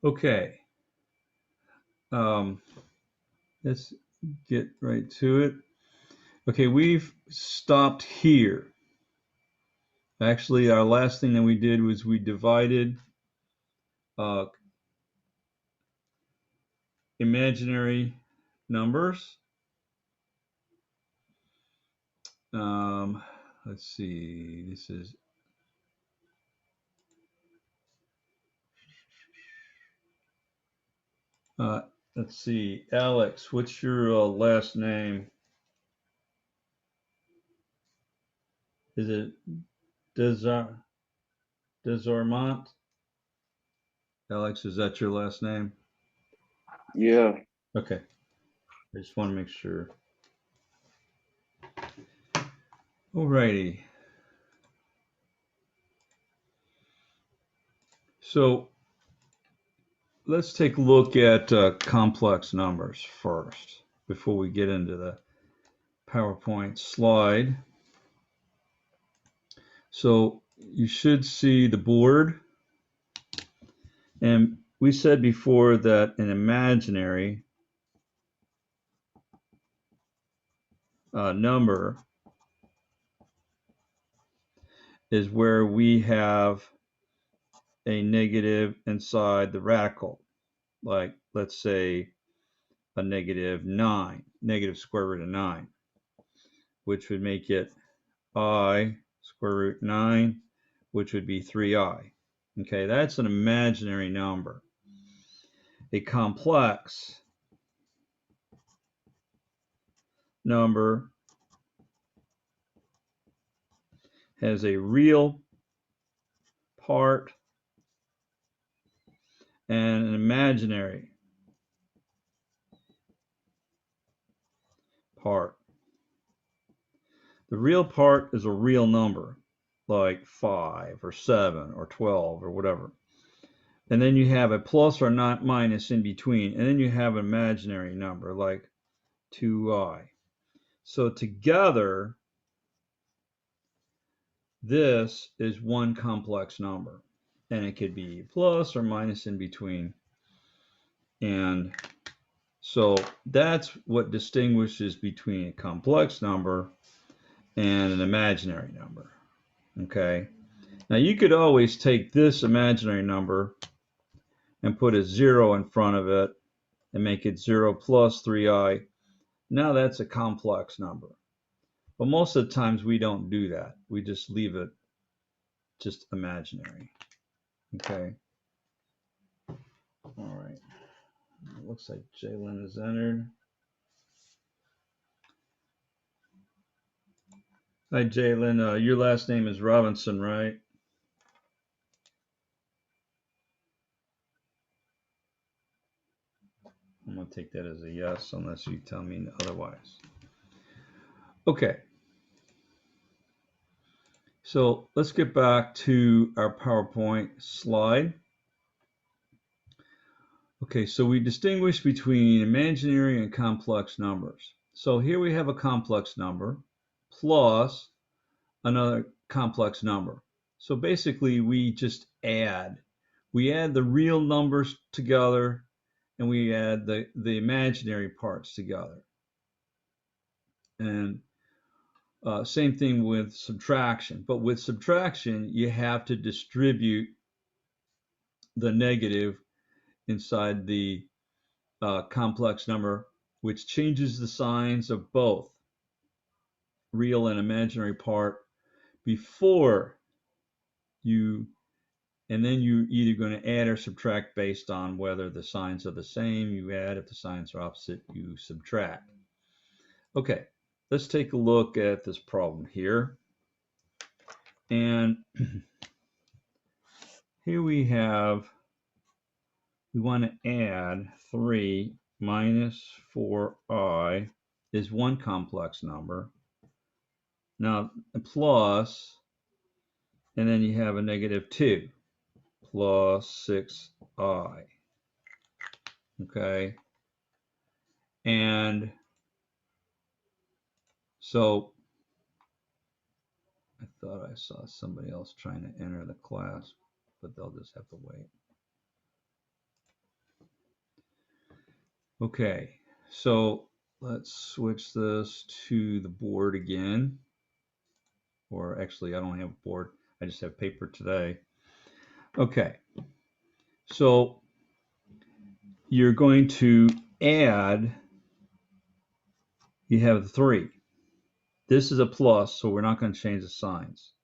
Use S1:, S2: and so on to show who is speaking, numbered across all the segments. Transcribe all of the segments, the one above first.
S1: Okay. Um, let's get right to it. Okay, we've stopped here. Actually, our last thing that we did was we divided uh, imaginary numbers. Um, let's see. This is uh, let's see. Alex, what's your last name? Is it Desar Desormont? Alex, is that your last name?
S2: Yeah.
S1: Okay. I just want to make sure. Alrighty. So let's take a look at complex numbers first before we get into the PowerPoint slide. So you should see the board. And we said before that an imaginary number is where we have a negative inside the radical. Like, let's say a -9, negative square root of 9, which would make it I square root 9, which would be 3I. Okay, that's an imaginary number. A complex number has a real part and an imaginary part. The real part is a real number, like 5 or 7 or 12 or whatever. And then you have a plus or not minus in between. And then you have an imaginary number like 2I. So together, this is one complex number. And it could be plus or minus in between. And so that's what distinguishes between a complex number and an imaginary number. Okay. Now you could always take this imaginary number and put a 0 in front of it and make it 0 plus 3i. Now that's a complex number. But most of the times we don't do that. We just leave it just imaginary. Okay. All right. It looks like Jalen has entered. Hi, Jalen. Your last name is Robinson, right? I'm going to take that as a yes unless you tell me otherwise. Okay. So let's get back to our PowerPoint slide. Okay, so we distinguish between imaginary and complex numbers. So here we have a complex number plus another complex number. So basically we just add. We add the real numbers together and we add the imaginary parts together. And same thing with subtraction. But with subtraction, you have to distribute the negative inside the complex number, which changes the signs of both real and imaginary part before you, and then you're either going to add or subtract based on whether the signs are the same, you add. If the signs are opposite, you subtract. Okay, let's take a look at this problem here. And here we want to add 3 minus 4i is one complex number. Now, plus, and then you have a -2 plus 6i. Okay. And so I thought I saw somebody else trying to enter the class, but they'll just have to wait. Okay, so let's switch this to the board again. Or actually, I don't have a board. I just have paper today. Okay, so you're going to add, you have 3. This is a plus, so we're not going to change the signs.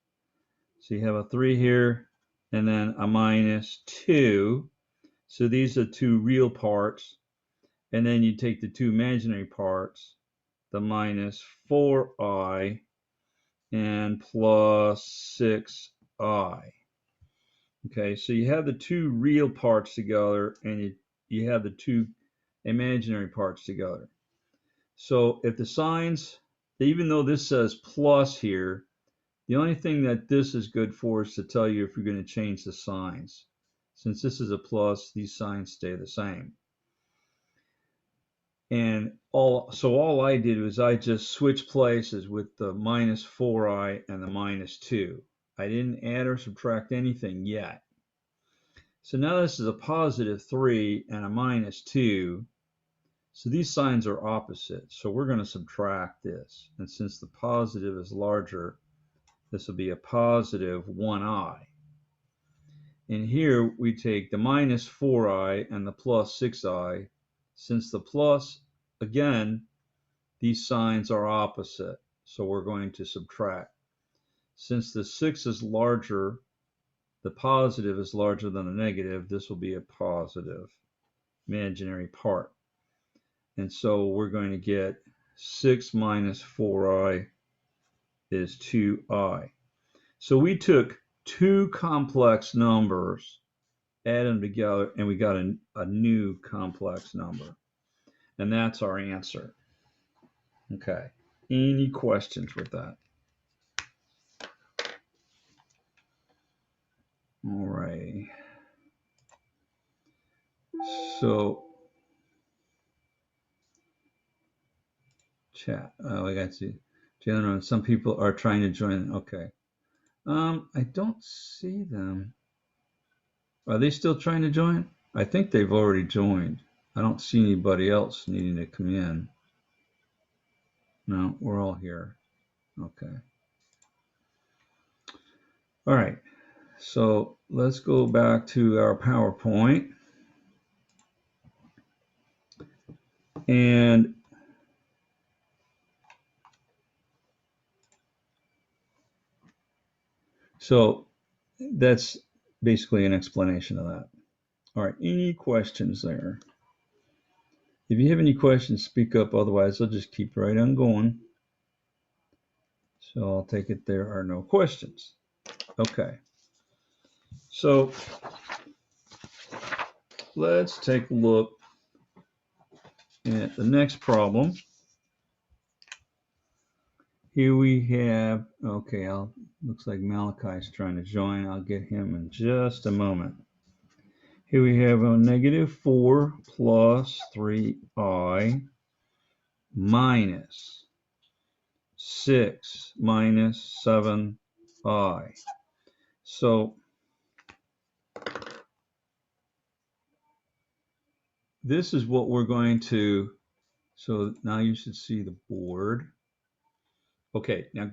S1: So you have a 3 here, and then a -2. So these are 2 real parts. And then you take the 2 imaginary parts, the -4i and plus 6i. Okay, so you have the 2 real parts together, and you have the 2 imaginary parts together. So if the signs, even though this says plus here, the only thing that this is good for is to tell you if you're going to change the signs. Since this is a plus, these signs stay the same. And all I did was I just switched places with the -4i and the -2. I didn't add or subtract anything yet. So now this is a +3 and a -2. So these signs are opposite. So we're going to subtract this. And since the positive is larger, this will be a +1i. And here we take the -4i and the +6i. Since the plus, again, these signs are opposite. So we're going to subtract. Since the 6 is larger, the positive is larger than the negative, this will be a positive imaginary part. And so we're going to get 6 minus 4i is 2i. So we took 2 complex numbers, add them together, and we got a new complex number. And that's our answer. Okay. Any questions with that? All right. So chat. Oh, I got you. Jalen, some people are trying to join. Okay. I don't see them. Are they still trying to join? I think they've already joined. I don't see anybody else needing to come in. No, we're all here. Okay. All right. So let's go back to our PowerPoint. And so that's basically an explanation of that. All right. Any questions there? If you have any questions, speak up. Otherwise, I'll just keep right on going. So I'll take it there are no questions. Okay. So let's take a look at the next problem. Here we have, okay, looks like Malachi's trying to join. I'll get him in just a moment. Here we have a -4 plus 3i minus 6 minus 7i. So this is what we're going to, so now you should see the board. Okay, now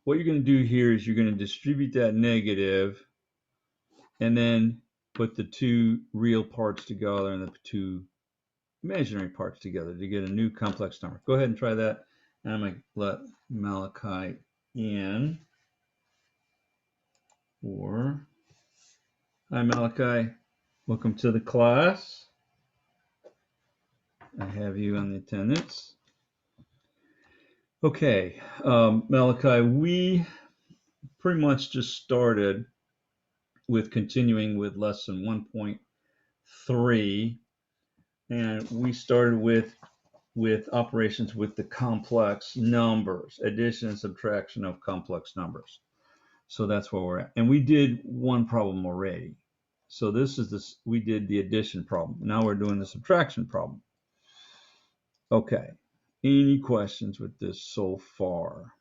S1: what you're going to do here is you're going to distribute that negative and then put the 2 real parts together and the 2 imaginary parts together to get a new complex number. Go ahead and try that. And I'm going to let Malachi in. Hi, Malachi. Welcome to the class. I have you on the attendance. Okay, Malachi, we pretty much just started with continuing with lesson 1.3, and we started with operations with the complex numbers, addition and subtraction of complex numbers. So that's where we're at. And we did one problem already. So we did the addition problem. Now we're doing the subtraction problem. Okay. Any questions with this so far?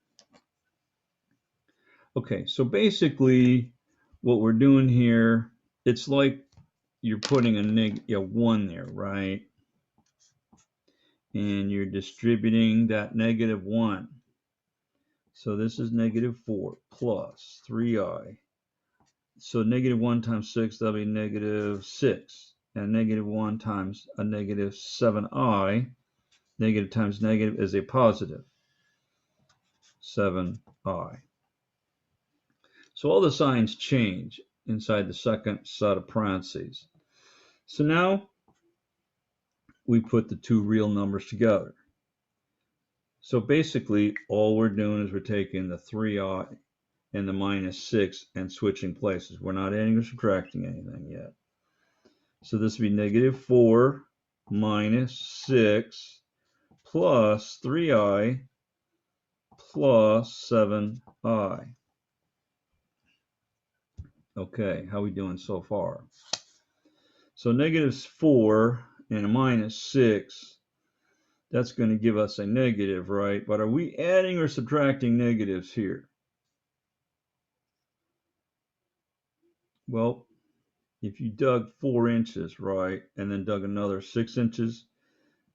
S1: Okay, so basically what we're doing here, it's like you're putting a 1 there, right? and you're distributing that -1. So this is -4 plus 3i. So -1 times 6, that'll be -6. And -1 times a -7i, negative times negative is a positive 7i. So all the signs change inside the second set of parentheses. So now we put the two real numbers together. So basically, all we're doing is we're taking the 3i and the -6 and switching places. We're not adding or subtracting anything yet. So this would be -4 minus 6 plus 3i plus 7i. Okay, how are we doing so far? So -4 and a -6, that's going to give us a negative, right? But are we adding or subtracting negatives here? Well, if you dug 4 inches, right, and then dug another 6 inches,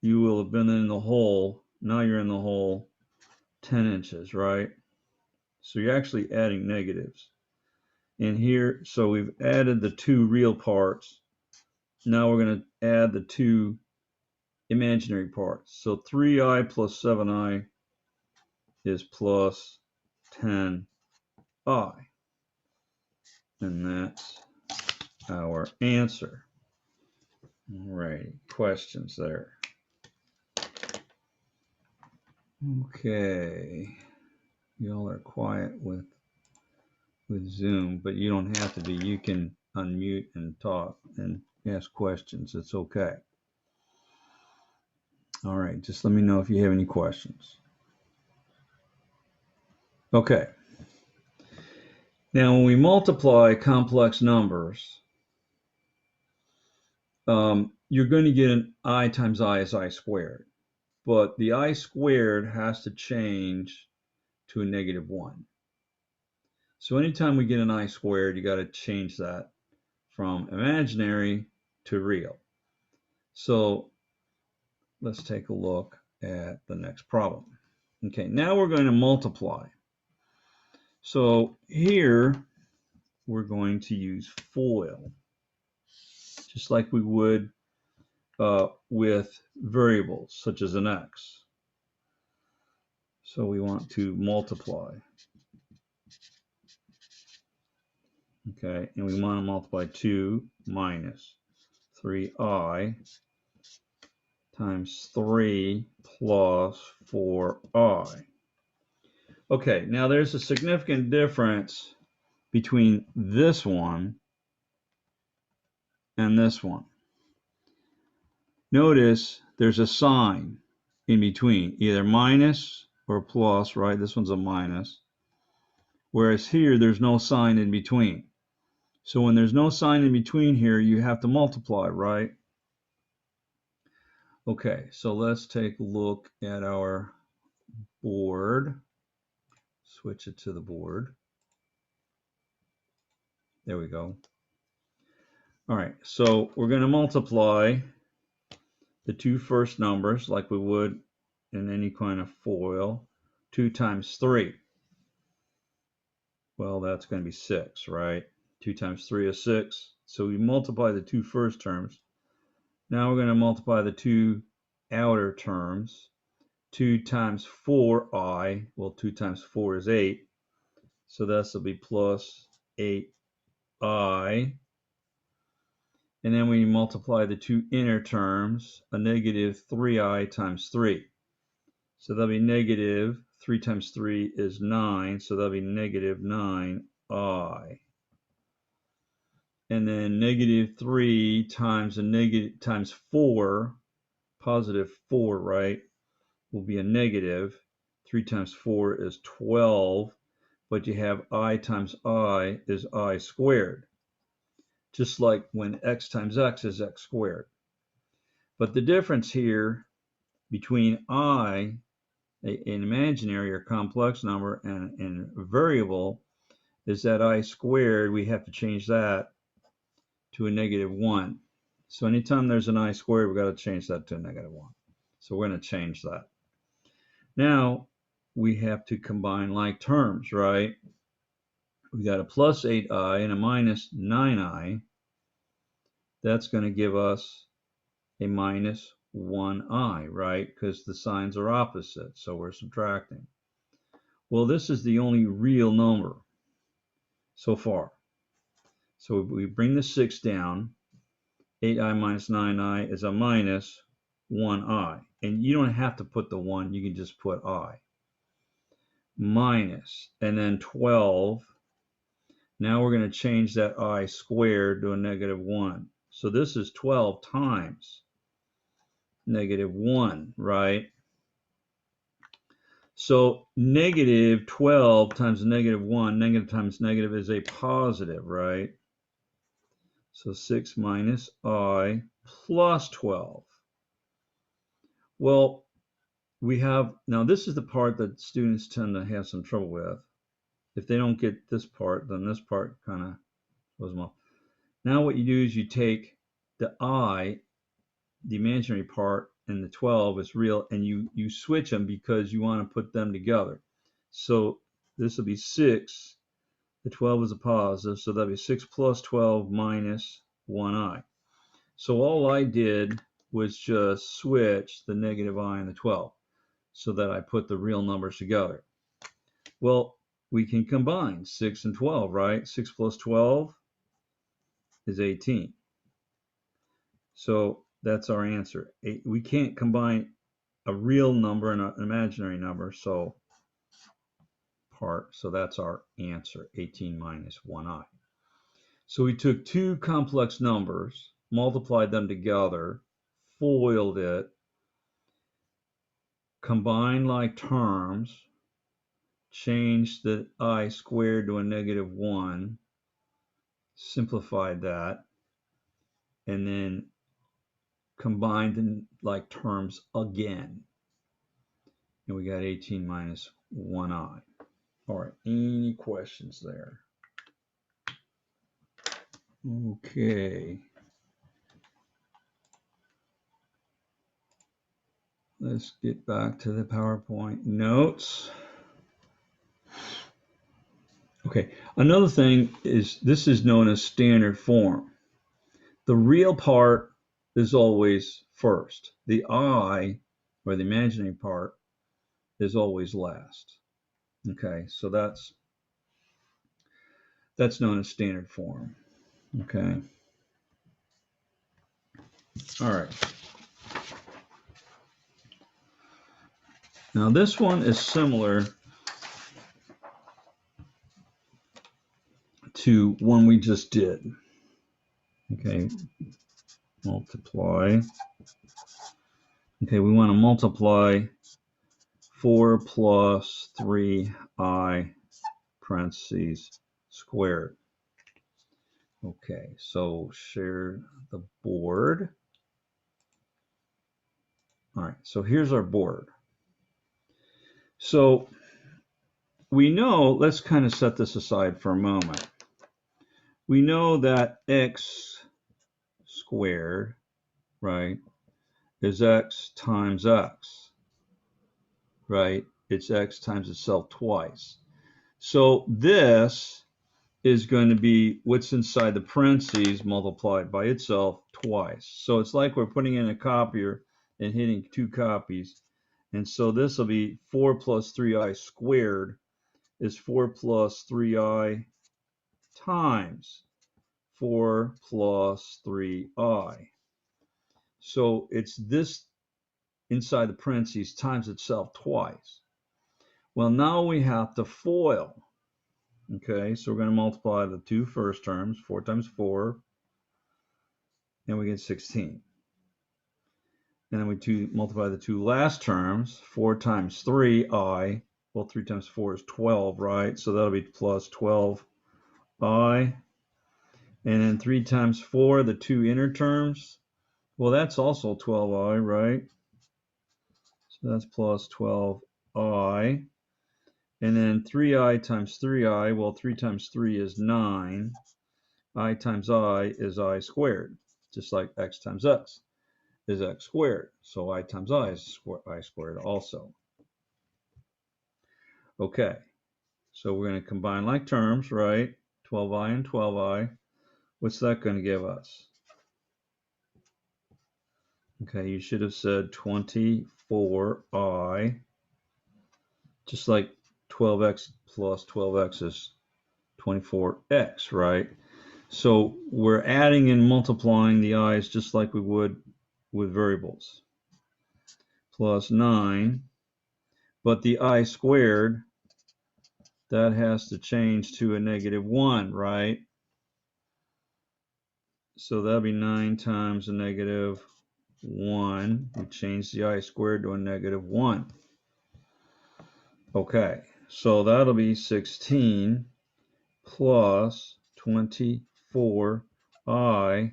S1: you will have been in the hole. Now you're in the hole 10 inches, right? So you're actually adding negatives. And here, so we've added the two real parts. Now we're going to add the two imaginary parts. So 3i plus 7i is plus 10i. And that's our answer. All right, questions there. Okay, y'all are quiet with Zoom, but you don't have to be. You can unmute and talk and ask questions. It's okay. All right, just let me know if you have any questions. Okay. Now, when we multiply complex numbers, you're going to get an I times I is I squared. But the I squared has to change to a -1. So anytime we get an I squared, you got to change that from imaginary to real. So let's take a look at the next problem. Okay, now we're going to multiply. So here we're going to use FOIL, just like we would with variables such as an x. So we want to multiply. Okay, and we want to multiply 2 minus 3i times 3 plus 4i. Okay, now there's a significant difference between this one and this one. Notice there's a sign in between, either minus or plus, right? This one's a minus. Whereas here, there's no sign in between. So when there's no sign in between here, you have to multiply, right? Okay, so let's take a look at our board. Switch it to the board. There we go. All right, so we're going to multiply the two first numbers like we would in any kind of FOIL. 2 times 3. Well, that's going to be 6, right? 2 times 3 is 6. So we multiply the two first terms. Now we're going to multiply the two outer terms. 2 times 4i, well, 2 times 4 is 8. So this will be plus 8i. And then we multiply the two inner terms, a -3i times 3. So that'll be negative 3 times 3 is 9. So that'll be -9i. And then -3 times a negative times 4, positive 4, right, will be a negative. 3 times 4 is 12, but you have I times I is I squared. Just like when x times x is x squared. But the difference here between I, an imaginary or complex number, and a variable is that I squared, we have to change that to a -1. So anytime there's an I squared, we've got to change that to a -1. So we're going to change that. Now we have to combine like terms, right? We got a plus 8i and a minus 9i. That's going to give us a minus 1i, right? Because the signs are opposite, so we're subtracting. Well, this is the only real number so far. So we bring the 6 down. 8i minus 9i is a minus 1i. And you don't have to put the 1, you can just put I. Minus, and then 12. Now we're going to change that I squared to a negative 1. So this is 12 times negative 1, right? So negative 12 times negative 1, negative times negative is a positive, right? So 6 minus I plus 12. Well, we have, now this is the part that students tend to have some trouble with. If they don't get this part, then this part kind of goes well. Now what you do is you take the I, the imaginary part, and the 12 is real, and you switch them because you want to put them together. So this will be 6. The 12 is a positive, so that'll be 6 plus 12 minus 1i. So all I did was just switch the negative I and the 12 so that I put the real numbers together. Well, we can combine 6 and 12, right? 6 plus 12 is 18. So that's our answer. We can't combine a real number and an imaginary number, so that's our answer, 18 minus 1i. So we took two complex numbers, multiplied them together, FOILed it, combined like terms, changed the I squared to a negative 1, simplified that, and then combined in like terms again. And we got 18 minus 1i. All right, any questions there? Okay. Let's get back to the PowerPoint notes. Okay, another thing is this is known as standard form. The real part is always first. The I, or the imaginary part, is always last. Okay, so that's known as standard form. Okay. All right. Now this one is similar to one we just did. Okay, multiply. Okay, we want to multiply 4 plus 3i parentheses squared. Okay, so share the board. All right, so here's our board. So we know, let's kind of set this aside for a moment. We know that x squared, right, is x times x, right? It's x times itself twice. So this is going to be what's inside the parentheses multiplied by itself twice. So it's like we're putting in a copier and hitting 2 copies. And so this will be 4 plus 3i squared is 4 plus 3i times 4 plus 3i. So it's this inside the parentheses times itself twice. Well, now we have to FOIL. Okay, so we're going to multiply the two first terms, 4 times 4, and we get 16. And then we multiply the two last terms, 4 times 3i. Well, 3 times 4 is 12, right? So that'll be plus 12i. And then 3 times 4, the two inner terms. Well, that's also 12i, right? So that's plus 12i. And then 3i times 3i, well, 3 times 3 is 9. I times I is I squared, just like x times x is x squared. So I times I is I squared also. Okay, so we're going to combine like terms, right? 12i and 12i. What's that going to give us? Okay, you should have said 24i, just like 12x plus 12x is 24x, right? So we're adding and multiplying the i's just like we would with variables. Plus 9, but the I squared, that has to change to a negative 1, right? So that'll be 9 times a negative 1. We change the I squared to a negative 1. Okay, so that'll be 16 plus 24i.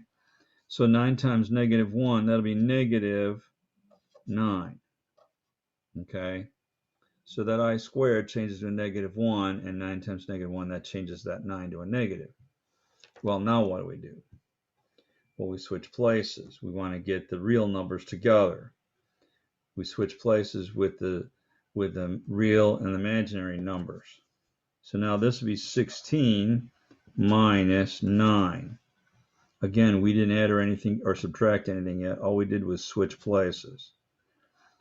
S1: So 9 times negative 1, that'll be negative 9. Okay, so that I squared changes to a negative 1, and 9 times negative 1, that changes that 9 to a negative. Well, now what do? Well, we switch places. We want to get the real numbers together. We switch places with the real and imaginary numbers. So now this would be 16 minus 9. Again, we didn't add or anything or subtract anything yet. All we did was switch places.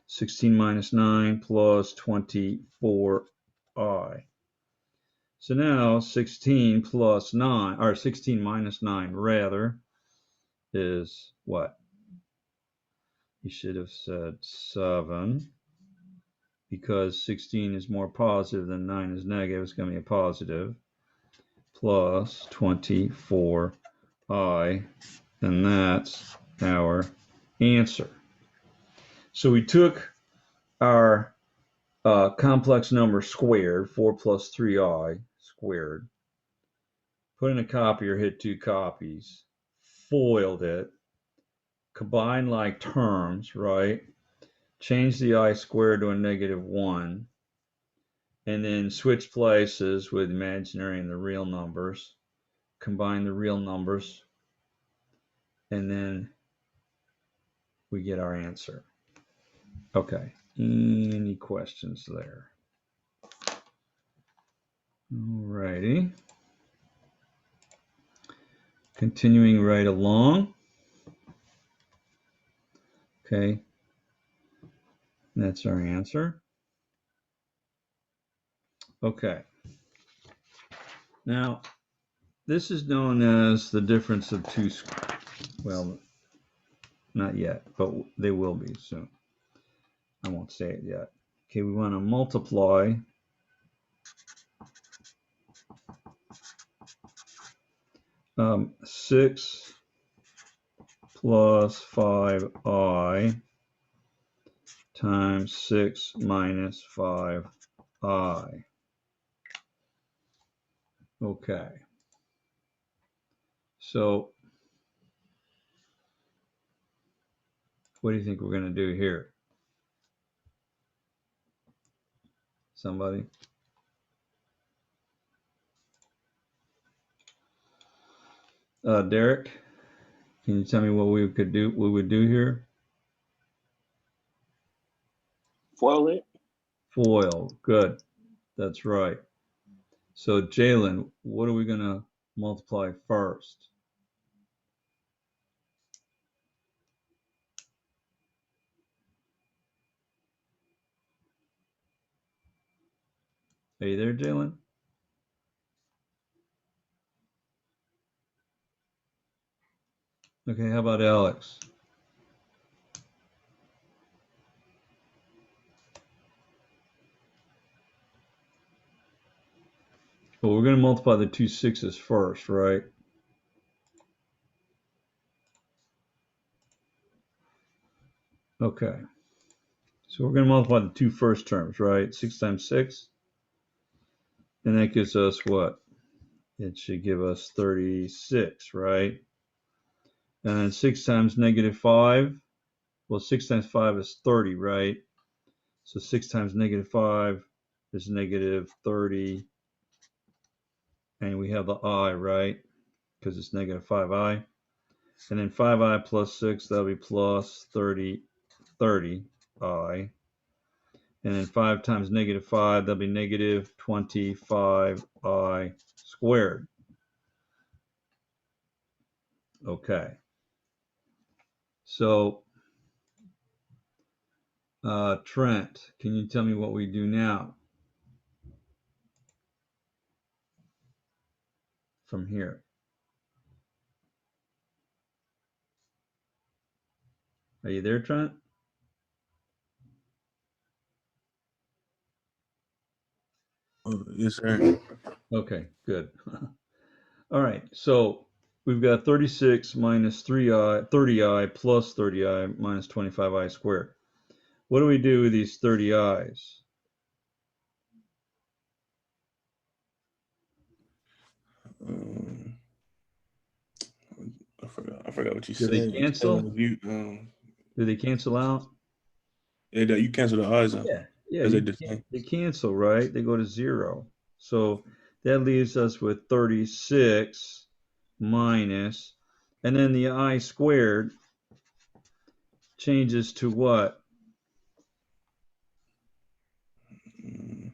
S1: 16 minus 9 plus 24i. So now 16 plus 9, or 16 minus 9 rather, is what? You should have said 7, because 16 is more positive than 9 is negative. It's going to be a positive, plus 24i, and that's our answer. So we took our complex number squared, 4 plus 3i squared, put in a copier, hit 2 copies, foiled it, combined like terms, right? Change the I squared to a negative 1, and then switch places with imaginary and the real numbers, combine the real numbers, and then we get our answer. Okay, any questions there? Alrighty. Continuing right along. Okay, that's our answer. Okay. Now, this is known as the difference of two, well, not yet, but they will be soon. I won't say it yet. Okay, we want to multiply um, 6 plus 5i times 6 minus 5i. Okay. So what do you think we're going to do here? Somebody? Derek, can you tell me what we could do? What we would do here?
S2: Foil it.
S1: Foil. Good. That's right. So Jalen, what are we going to multiply first? Are you there, Jalen? Okay, how about Alex? Well, we're going to multiply the two sixes first, right? Okay. So we're going to multiply the two first terms, right? 6 times 6. And that gives us what? It should give us 36, right? And then 6 times negative 5. Well, 6 times 5 is 30, right? So 6 times negative 5 is negative 30. And we have the I, right? Because it's negative 5i. And then 5i plus 6, that'll be plus 30i. And then 5 times negative 5, that'll be negative 25i squared. Okay. So, Trent, can you tell me what we do now from here? Are you there, Trent?
S3: Yes, sir.
S1: Okay, good. All right, so we've got 36 minus 3i, 30i plus 30i minus 25i squared. What do we do with these 30i's?
S3: Um, I forgot what you
S1: Do
S3: said.
S1: they
S3: You said
S1: cancel? Do they cancel out?
S3: you cancel the eyes out
S1: Yeah, yeah,
S3: because they the same.
S1: they cancel, right? They go to 0. So that leaves us with 36 minus, and then the I squared changes to what?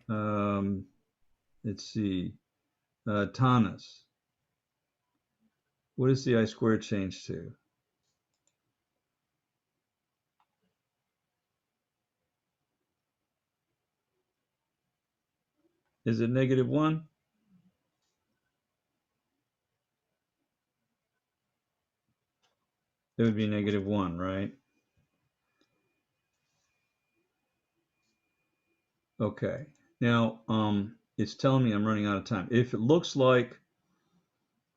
S3: Mm,
S1: Let's see, Tanis. What does the I squared change to? Is it negative 1? It would be negative 1, right? Okay. Now, it's telling me I'm running out of time. If it looks like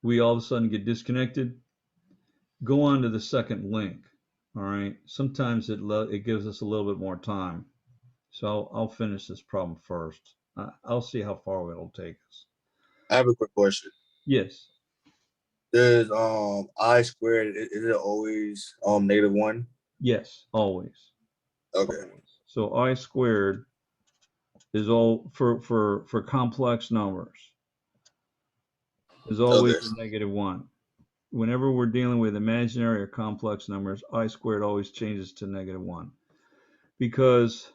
S1: we all of a sudden get disconnected, go on to the second link. All right. Sometimes it gives us a little bit more time. So I'll finish this problem first. I'll see how far it'll take us.
S4: I have a quick question.
S1: Yes.
S4: Does I squared is it always -1?
S1: Yes. Always.
S4: Okay.
S1: Always. So I squared is all for complex numbers is always
S4: Okay.
S1: a negative 1. Whenever we're dealing with imaginary or complex numbers, I squared always changes to negative 1 because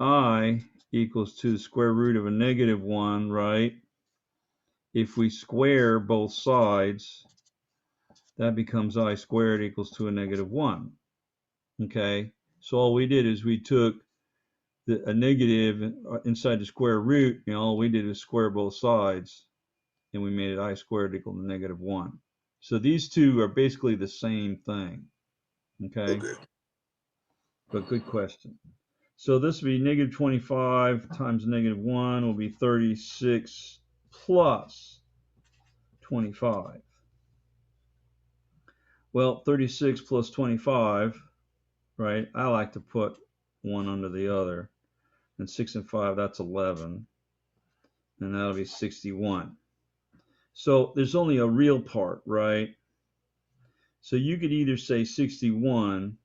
S1: I equals to the square root of a negative 1, right? If we square both sides, that becomes I squared equals to a negative 1. Okay, so all we did is we took a negative inside the square root, and all we did was square both sides, and we made it I squared equal to negative 1. So these two are basically the same thing. Okay,
S4: Okay.
S1: but good question. So this will be negative 25 times negative 1 will be 36 plus 25. Well, 36 plus 25, right? I like to put one under the other. And 6 and 5, that's 11. And that'll be 61. So there's only a real part, right? So you could either say 61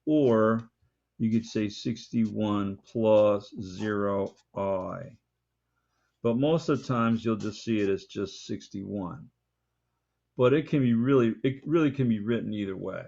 S1: or you could say 61 plus 0i. But most of the times you'll just see it as just 61. But it really can be written either way.